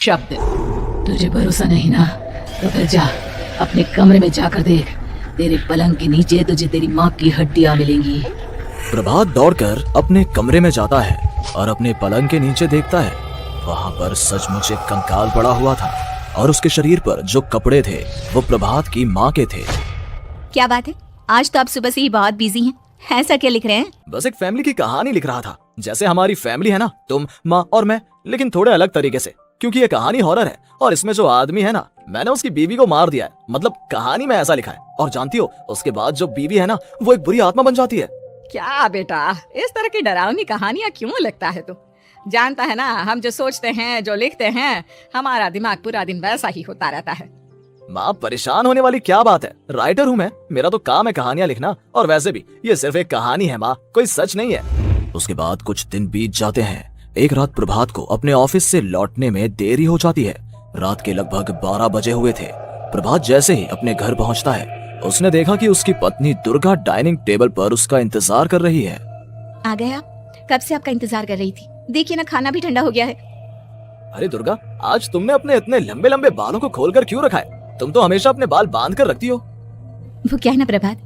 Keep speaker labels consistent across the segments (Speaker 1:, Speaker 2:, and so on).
Speaker 1: शब्द। तुझे भरोसा नहीं ना, तो फिर जा अपने कमरे में जाकर देख, तेरे पलंग के नीचे तुझे तेरी माँ की हड्डियाँ मिलेंगी।
Speaker 2: प्रभात दौड़कर अपने कमरे में जाता है और अपने पलंग के नीचे देखता है। वहाँ पर सचमुच एक कंकाल पड़ा हुआ था और उसके शरीर पर जो कपड़े थे वो प्रभात की माँ के थे।
Speaker 3: क्या बात है, आज तो आप सुबह से ही बहुत बिजी हैं। ऐसा क्या लिख रहे हैं?
Speaker 2: बस एक फैमिली की कहानी लिख रहा था। जैसे हमारी फैमिली है ना, तुम, माँ और मैं, लेकिन थोड़े अलग तरीके से, क्योंकि ये कहानी हॉरर है और इसमें जो आदमी है ना, मैंने उसकी बीवी को मार दिया है। मतलब कहानी में ऐसा लिखा है। और जानती हो, उसके बाद जो बीवी है ना, वो एक बुरी आत्मा बन जाती है।
Speaker 4: क्या बेटा, इस तरह की डरावनी कहानियाँ क्यों लिखता है तू? जानता है ना, हम जो सोचते हैं, जो लिखते हैं, हमारा दिमाग पूरा दिन वैसा ही होता रहता है।
Speaker 2: माँ, परेशान होने वाली क्या बात है? राइटर हूँ मैं, मेरा तो काम है कहानियाँ लिखना। और वैसे भी ये सिर्फ एक कहानी है माँ, कोई सच नहीं है। उसके बाद कुछ दिन बीत जाते हैं। एक रात प्रभात को अपने ऑफिस से लौटने में देरी हो जाती है। रात के लगभग 12 बजे हुए थे। प्रभात जैसे ही अपने घर पहुंचता है, उसने देखा कि उसकी पत्नी दुर्गा डाइनिंग टेबल पर उसका इंतजार कर रही है।
Speaker 3: आ गए आप? कब से आपका इंतजार कर रही थी। देखिए ना, खाना भी ठंडा हो गया है।
Speaker 2: अरे दुर्गा, आज तुमने अपने इतने लंबे लंबे बालों को खोलकर क्यों रखा है? तुम तो हमेशा अपने बाल बांध कर रखती हो।
Speaker 3: वो क्या है ना प्रभात,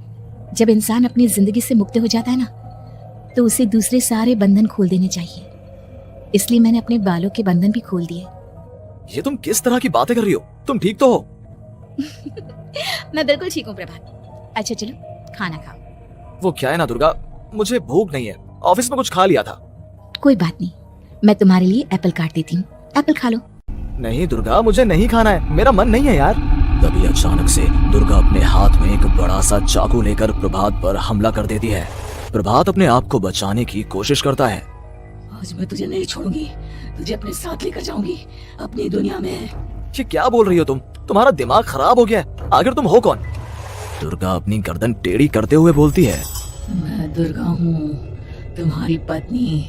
Speaker 3: जब इंसान अपनी जिंदगी से मुक्त हो जाता है ना, तो उसे दूसरे सारे बंधन खोल देने चाहिए। इसलिए मैंने अपने बालों के बंधन भी खोल दिए।
Speaker 2: ये तुम किस तरह की बातें कर रही हो? तुम ठीक तो हो?
Speaker 3: मैं बिल्कुल ठीक हूँ प्रभात। अच्छा चलो खाना खाओ।
Speaker 2: वो क्या है ना दुर्गा, मुझे भूख नहीं है। ऑफिस में कुछ खा लिया था।
Speaker 3: कोई बात नहीं, मैं तुम्हारे लिए एप्पल काट देती हूँ, एप्पल खा लो।
Speaker 2: नहीं दुर्गा, मुझे नहीं खाना है, मेरा मन नहीं है यार। तभी अचानक से दुर्गा अपने हाथ में एक बड़ा सा चाकू लेकर प्रभात पर हमला कर देती है। प्रभात अपने आप को बचाने की कोशिश करता है।
Speaker 1: आज मैं तुझे नहीं छोड़ूंगी, तुझे अपने साथ लेकर जाऊंगी अपनी दुनिया में।
Speaker 2: ये क्या बोल रही हो तुम? तुम्हारा दिमाग खराब हो गया है। आखिर तुम हो कौन? दुर्गा अपनी गर्दन टेढ़ी करते हुए बोलती है।
Speaker 1: मैं दुर्गा हूँ, तुम्हारी पत्नी।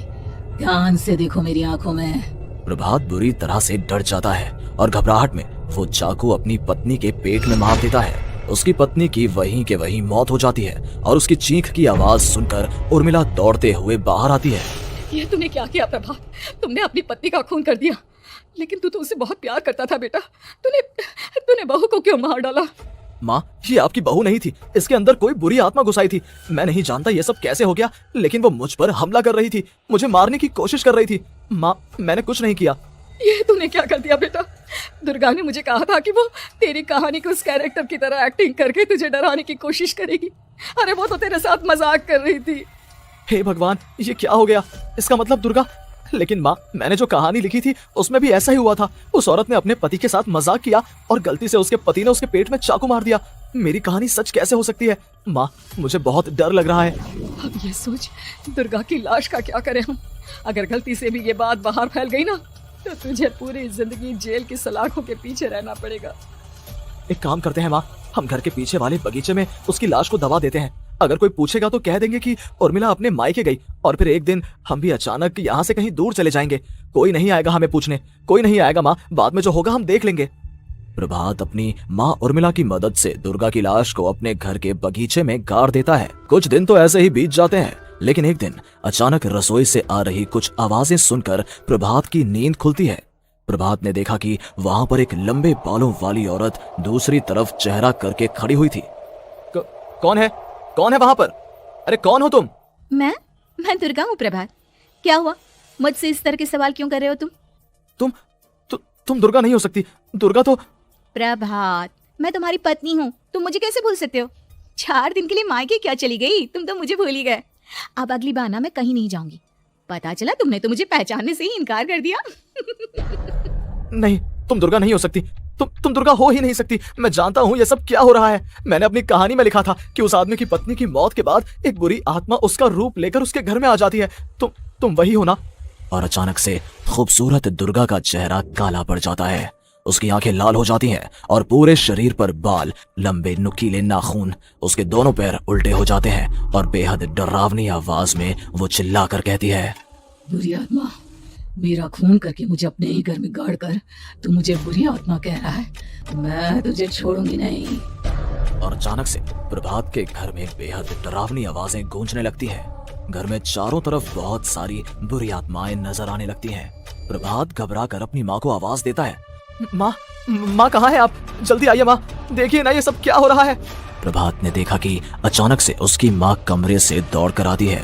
Speaker 1: ध्यान से देखो मेरी आंखों में।
Speaker 2: प्रभात बुरी तरह से डर जाता है और घबराहट में वो चाकू अपनी पत्नी के पेट में मार देता है। उसकी पत्नी की वहीं के वहीं मौत हो जाती है और उसकी चीख की आवाज सुनकर उर्मिला दौड़ते हुए बाहर आती है।
Speaker 4: ये तूने क्या किया प्रभात? तुमने अपनी पत्नी का खून कर दिया। लेकिन तू तो उससे बहुत प्यार करता था बेटा। तूने बहू को क्यों मार डाला?
Speaker 2: माँ, ये आपकी बहू नहीं थी, इसके अंदर कोई बुरी आत्मा घुसाई थी। मैं नहीं जानता ये सब कैसे हो गया, लेकिन वो मुझ पर हमला कर रही थी, मुझे मारने की कोशिश कर रही थी। माँ, मैंने कुछ नहीं किया।
Speaker 4: ये तूने क्या कर दिया बेटा? दुर्गा ने मुझे कहा था कि वो तेरी कहानी को उस कैरेक्टर की तरह एक्टिंग करके तुझे डराने की कोशिश करेगी। अरे वो तो तेरे साथ मजाक कर रही थी।
Speaker 2: हे भगवान, ये क्या हो गया? इसका मतलब दुर्गा। लेकिन माँ, मैंने जो कहानी लिखी थी उसमें भी ऐसा ही हुआ था। उस औरत ने अपने पति के साथ मजाक किया और गलती से उसके पति ने उसके पेट में चाकू मार दिया। मेरी कहानी सच कैसे हो सकती है? माँ, मुझे बहुत डर लग रहा है।
Speaker 4: अब ये सोच, दुर्गा की लाश का क्या करें हम? अगर गलती से भी ये बात बाहर फैल गई ना, तो तुझे पूरी जिंदगी जेल की सलाखों के पीछे रहना पड़ेगा।
Speaker 2: एक काम करते हैं माँ, हम घर के पीछे वाले बगीचे में उसकी लाश को दबा देते हैं। अगर कोई पूछेगा तो कह देंगे कि उर्मिला अपने मायके गई और फिर एक दिन हम भी अचानक यहाँ से कहीं दूर चले जाएंगे। कोई नहीं आएगा हमें पूछने, कोई नहीं आएगा माँ, बाद में जो होगा हम देख लेंगे। प्रभात अपनी माँ उर्मिला की मदद से दुर्गा की लाश को अपने घर के बगीचे में गाड़ देता है। कुछ दिन तो ऐसे ही बीत जाते हैं, लेकिन एक दिन अचानक रसोई से आ रही कुछ आवाजें सुनकर प्रभात की नींद खुलती है। प्रभात ने देखा कि वहां पर एक लंबे बालों वाली औरत दूसरी तरफ चेहरा करके खड़ी हुई थी। कौन है? कौन है वहां पर? अरे कौन हो तुम?
Speaker 3: मैं दुर्गा हूँ प्रभात। क्या हुआ, मुझसे इस तरह के सवाल क्यों कर रहे हो तुम?
Speaker 2: तुम दुर्गा नहीं हो सकती। दुर्गा तो
Speaker 3: प्रभात, मैं तुम्हारी पत्नी हूँ, तुम मुझे कैसे भूल सकते हो? 4 दिन के लिए मायके क्या चली गई? तुम तो मुझे भूल ही गए। अब अगली बार ना मैं कहीं नहीं जाऊंगी। पता चला तुमने तो मुझे पहचानने से ही इनकार कर दिया।
Speaker 2: नहीं, तुम दुर्गा नहीं हो सकती। तुम दुर्गा हो ही नहीं सकती। मैं जानता हूँ ये सब क्या हो रहा है। मैंने अपनी कहानी में लिखा था कि उस आदमी की पत्नी की मौत के बाद एक बुरी आत्मा उसका रूप लेकर उसके घर में आ जाती है। तुम वही हो ना? और अचानक से खूबसूरत दुर्गा का चेहरा काला पड़ जाता है। उसकी आंखें लाल हो जाती हैं और पूरे शरीर पर बाल, लंबे नुकीले नाखून। उसके दोनों पैर उल्टे हो जाते हैं और बेहद डरावनी आवाज में वो चिल्ला कर कहती है,
Speaker 1: बुरी आत्मा, मेरा खून करके मुझे अपने ही घर में गाड़ कर तू मुझे बुरी आत्मा कह रहा है? मैं तुझे छोड़ूंगी नहीं।
Speaker 2: और अचानक से प्रभात के घर में बेहद डरावनी आवाजें गूंजने लगती है। घर में चारों तरफ बहुत सारी बुरी आत्माएं नजर आने लगती हैं। प्रभात घबरा कर अपनी माँ को आवाज देता है। माँ, माँ कहाँ है आप? जल्दी आइए माँ, देखिए ना ये सब क्या हो रहा है। प्रभात ने देखा कि अचानक से उसकी माँ कमरे से दौड़ कर आती है।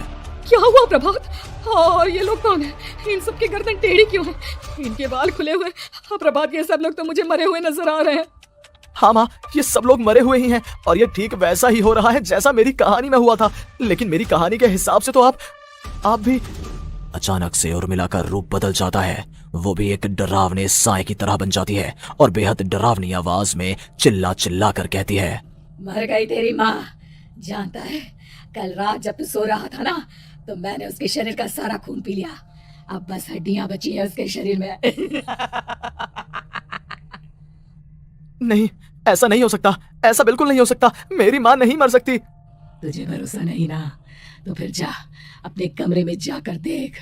Speaker 4: क्या हुआ प्रभात? और ये लोग कौन है? इन सब की गर्दन टेढ़ी क्यों है? इनके बाल खुले हुए। हाँ, प्रभात, ये सब लोग तो मुझे मरे हुए नजर आ रहे हैं।
Speaker 2: हाँ माँ, ये सब लोग मरे हुए ही हैं और ये ठीक वैसा ही हो रहा है जैसा मेरी कहानी में हुआ था। लेकिन मेरी कहानी के हिसाब से तो आप भी। अचानक से उर्मिला का रूप बदल जाता है। वो भी एक डरावने साए की तरह बन जाती है और बेहद डरावनी आवाज में चिल्ला चिल्ला कर कहती है,
Speaker 1: मर गई तेरी माँ। जानता है, कल रात जब तू सो रहा था ना, तो मैंने उसके शरीर का सारा खून पी लिया। अब बस हड्डियां बची है उसके शरीर में।
Speaker 2: नहीं, ऐसा नहीं हो सकता, ऐसा बिल्कुल नहीं हो सकता। मेरी माँ नहीं मर सकती।
Speaker 1: तुझे भरोसा नहीं ना, तो फिर जा अपने कमरे में जाकर देख।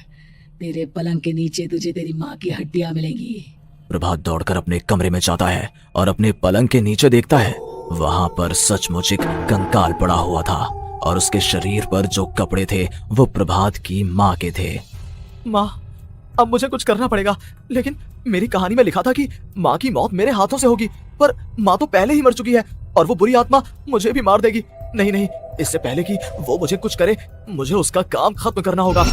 Speaker 1: तेरे पलंग के नीचे तुझे तेरी माँ की हड्डियां मिलेंगी।
Speaker 2: प्रभात दौड़कर अपने कमरे में जाता है और अपने पलंग के नीचे देखता है। वहां पर सचमुच एक कंकाल पड़ा हुआ था और उसके शरीर पर जो कपड़े थे वो प्रभात की माँ के थे। माँ, अब मुझे कुछ करना पड़ेगा। लेकिन मेरी कहानी में लिखा था कि माँ की मौत मेरे हाथों से होगी, पर माँ तो पहले ही मर चुकी है और वो बुरी आत्मा मुझे भी मार देगी। नहीं नहीं, इससे पहले कि वो मुझे कुछ करे, मुझे उसका काम खत्म करना होगा।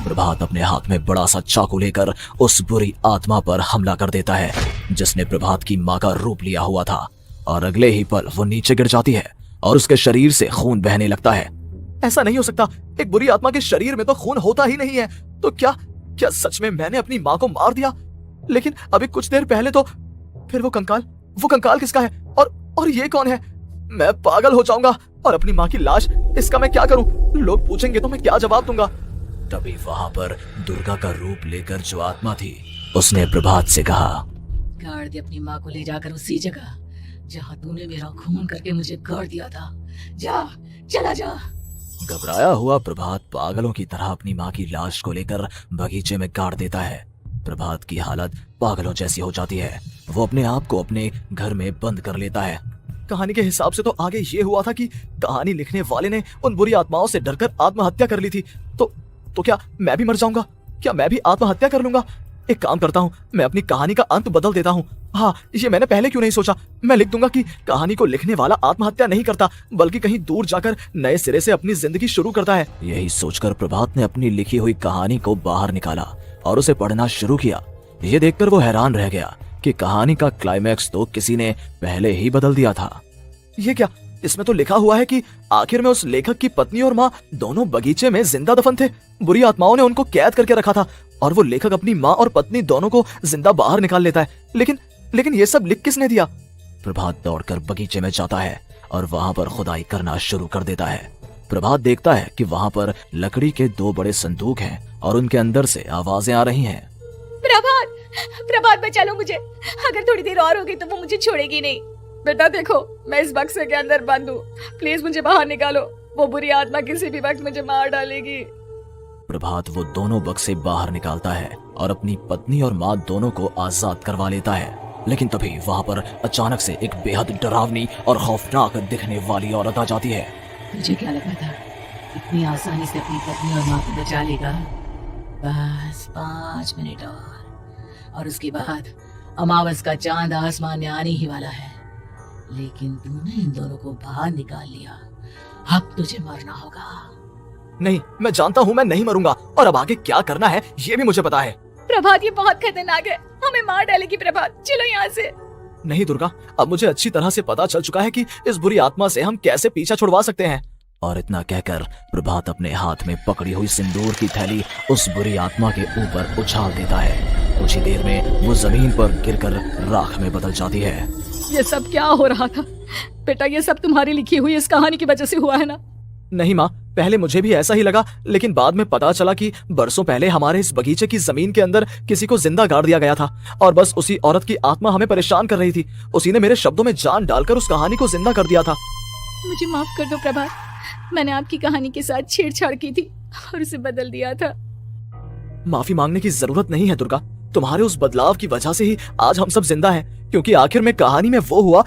Speaker 2: प्रभात अपने हाथ में बड़ा सा चाकू लेकर उस बुरी आत्मा पर हमला कर देता है जिसने प्रभात की माँ का रूप लिया हुआ था, और अगले ही पल वो नीचे गिर जाती है और उसके शरीर से खून बहने लगता है। ऐसा नहीं हो सकता, एक बुरी आत्मा के शरीर में तो खून होता ही नहीं है। तो क्या सच में मैंने अपनी माँ को मार दिया? लेकिन अभी कुछ देर पहले तो फिर वो कंकाल किसका है? और ये कौन है? मैं पागल हो जाऊंगा। और अपनी माँ की लाश, इसका मैं क्या करूं? लोग पूछेंगे तो मैं क्या जवाब दूंगा? तभी वहां पर दुर्गा का रूप लेकर जो आत्मा थी उसने प्रभात से कहा,
Speaker 1: गाड़ दे अपनी माँ को ले जाकर उसी जगह जहाँ तूने मेरा खून करके मुझे गाड़ दिया था। जा, चला जा।
Speaker 2: घबराया हुआ प्रभात पागलों की तरह अपनी माँ की लाश को लेकर बगीचे में गाड़ देता है। प्रभात की हालत पागलों जैसी हो जाती है। वो अपने आप को अपने घर में बंद कर लेता है। कहानी के हिसाब से तो आगे ये हुआ था कि कहानी लिखने वाले ने उन बुरी आत्माओं से डरकर आत्महत्या कर ली थी। तो क्या मैं भी मर जाऊंगा? क्या मैं भी आत्महत्या कर लूंगा? एक काम करता हूँ, मैं अपनी कहानी का अंत बदल देता हूँ। हाँ, ये मैंने पहले क्यों नहीं सोचा। मैं लिख दूंगा कि कहानी को लिखने वाला आत्महत्या नहीं करता, बल्कि कहीं दूर जाकर नए सिरे से अपनी जिंदगी शुरू करता है। यही सोचकर प्रभात ने अपनी लिखी हुई कहानी को बाहर निकाला और उसे पढ़ना शुरू किया। ये देखकर वो हैरान रह गया कि कहानी का क्लाइमैक्स तो किसी ने पहले ही बदल दिया था। ये क्या? इसमें तो लिखा हुआ है कि आखिर में उस लेखक की पत्नी और माँ दोनों बगीचे में जिंदा दफन थे। बुरी आत्माओं ने उनको कैद करके रखा था और वो लेखक अपनी माँ और पत्नी दोनों को जिंदा बाहर निकाल लेता है। लेकिन ये सब लिख किसने दिया? प्रभात दौड़कर बगीचे में जाता है और वहां पर खुदाई करना शुरू कर देता है। प्रभात देखता है कि वहां पर लकड़ी के 2 बड़े संदूक हैं और उनके अंदर से आवाजें आ रही हैं।
Speaker 3: प्रभात बचा लो मुझे। अगर थोड़ी देर और होगी तो वो मुझे छोड़ेगी नहीं।
Speaker 4: बेटा देखो, मैं इस बक्से के अंदर बंद हूँ, प्लीज मुझे बाहर निकालो। वो बुरी आत्मा किसी भी वक्त मुझे मार डालेगी।
Speaker 2: प्रभात वो दोनों बक्से बाहर निकालता है और अपनी पत्नी और माँ दोनों को आजाद करवा लेता है। लेकिन तभी वहां पर अचानक से एक बेहद डरावनी और खौफनाक दिखने वाली औरत आ जाती है।
Speaker 1: मुझे क्या लगा था इतनी आसानी से अपनी पत्नी और माँ को बचा लेगा? बस 5 मिनट और उसके बाद अमावस का चांद आसमान में आने ही वाला है। लेकिन तूने इन दोनों को बाहर निकाल लिया। अब तुझे मरना होगा।
Speaker 2: नहीं, मैं जानता हूँ मैं नहीं मरूंगा, और अब आगे क्या करना है ये भी मुझे पता है।
Speaker 3: प्रभात, ये बहुत खतरनाक है, हमें मार डालेगी। प्रभात, चलो यहाँ से।
Speaker 2: नहीं दुर्गा, अब मुझे अच्छी तरह से पता चल चुका है कि इस बुरी आत्मा से हम कैसे पीछा छुड़वा सकते हैं। और इतना कहकर प्रभात अपने हाथ में पकड़ी हुई सिंदूर की थैली उस बुरी आत्मा के ऊपर उछाल देता है। कुछ ही देर में वो जमीन पर गिरकर राख में बदल जाती है।
Speaker 4: ये सब क्या हो रहा था? बेटा, ये सब तुम्हारी लिखी हुई इस कहानी की वजह से हुआ है ना?
Speaker 2: नहीं माँ, पहले मुझे भी ऐसा ही लगा, लेकिन बाद में पता चला कि बरसों पहले हमारे इस बगीचे की जमीन के अंदर किसी को जिंदा गाड़ दिया गया था और बस उसी औरत की आत्मा हमें परेशान कर रही थी। उसी ने मेरे शब्दों में जान डालकर उस कहानी को जिंदा कर दिया था।
Speaker 3: मुझे माफ कर दो प्रभात, मैंने आपकी कहानी के साथ छेड़छाड़ की थी और उसे बदल दिया था।
Speaker 2: माफी मांगने की जरूरत नहीं है दुर्गा। तुम्हारे उस बदलाव की वजह से ही आज हम सब जिंदा हैं, क्योंकि आखिर में कहानी में वो हुआ